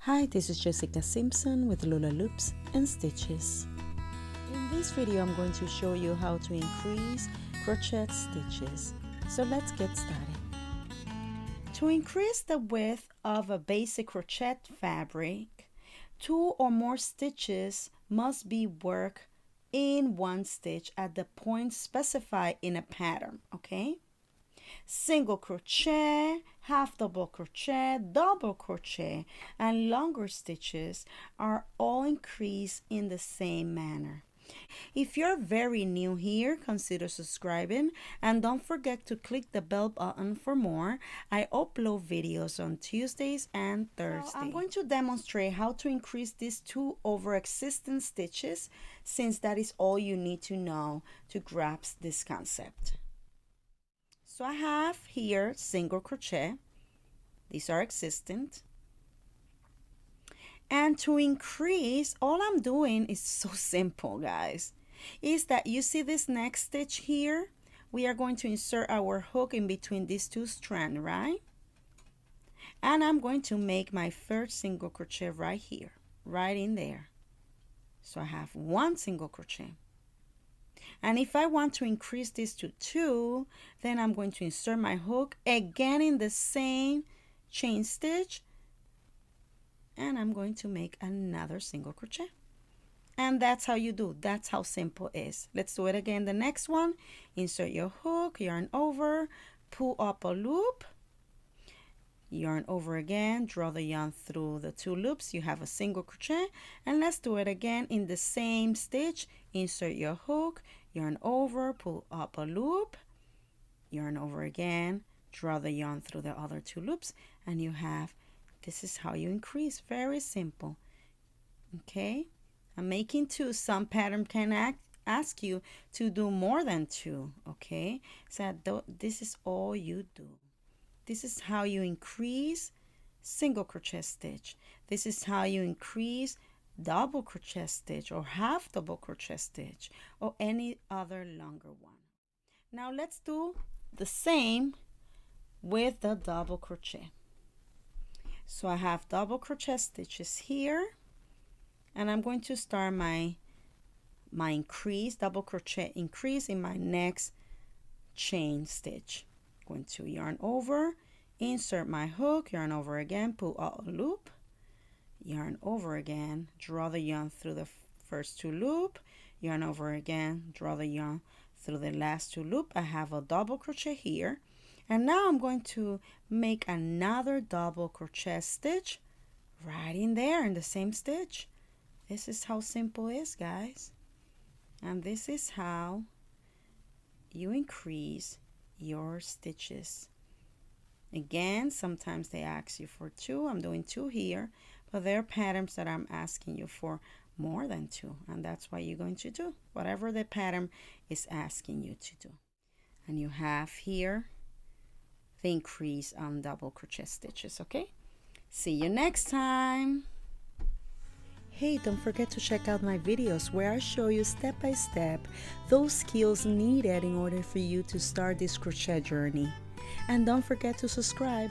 Hi, this is Jessica Simpson with Lula Loops and Stitches. In this video, I'm going to show you how to increase crochet stitches. So let's get started. To increase the width of a basic crochet fabric, 2 or more stitches must be worked in one stitch at the point specified in a pattern, okay? Single crochet, half double crochet, double crochet, and longer stitches are all increased in the same manner. If you're very new here, consider subscribing and don't forget to click the bell button for more. I upload videos on Tuesdays and Thursdays. So I'm going to demonstrate how to increase these 2 over existing stitches, since that is all you need to know to grasp this concept. So I have here single crochet. These are existent. And to increase, all I'm doing is so simple, guys. Is that you see this next stitch here? We are going to insert our hook in between these 2 strands, right? And I'm going to make my first single crochet right here, right in there. So I have 1 single crochet. And if I want to increase this to 2, then I'm going to insert my hook again in the same chain stitch, and I'm going to make another single crochet. And that's how you do. That's how simple it is. Let's do it again. The next one, insert your hook, yarn over, pull up a loop, yarn over again, draw the yarn through the 2 loops, you have a single crochet. And let's do it again in the same stitch. Insert your hook, yarn over, pull up a loop, yarn over again, draw the yarn through the other 2 loops, and you have, this is how you increase. Very simple. Okay, I'm making 2. Some pattern can ask you to do more than 2. Okay, so this is all you do. This is how you increase single crochet stitch. This is how you increase double crochet stitch or half double crochet stitch or any other longer one. Now let's do the same with the double crochet. So I have double crochet stitches here, and I'm going to start my increase, double crochet increase in my next chain stitch. Going to yarn over, insert my hook, yarn over again, pull out a loop, yarn over again, draw the yarn through the first 2 loop, yarn over again, draw the yarn through the last 2 loop. I have a double crochet here, and now I'm going to make another double crochet stitch right in there in the same stitch. This is how simple it is, guys, and this is how you increase your stitches. Again, sometimes they ask you for 2. I'm doing 2 here, but there are patterns that I'm asking you for more than 2, and that's what you're going to do, whatever the pattern is asking you to do. And you have here the increase on double crochet stitches. Okay, see you next time. Hey, don't forget to check out my videos where I show you step by step those skills needed in order for you to start this crochet journey. And don't forget to subscribe.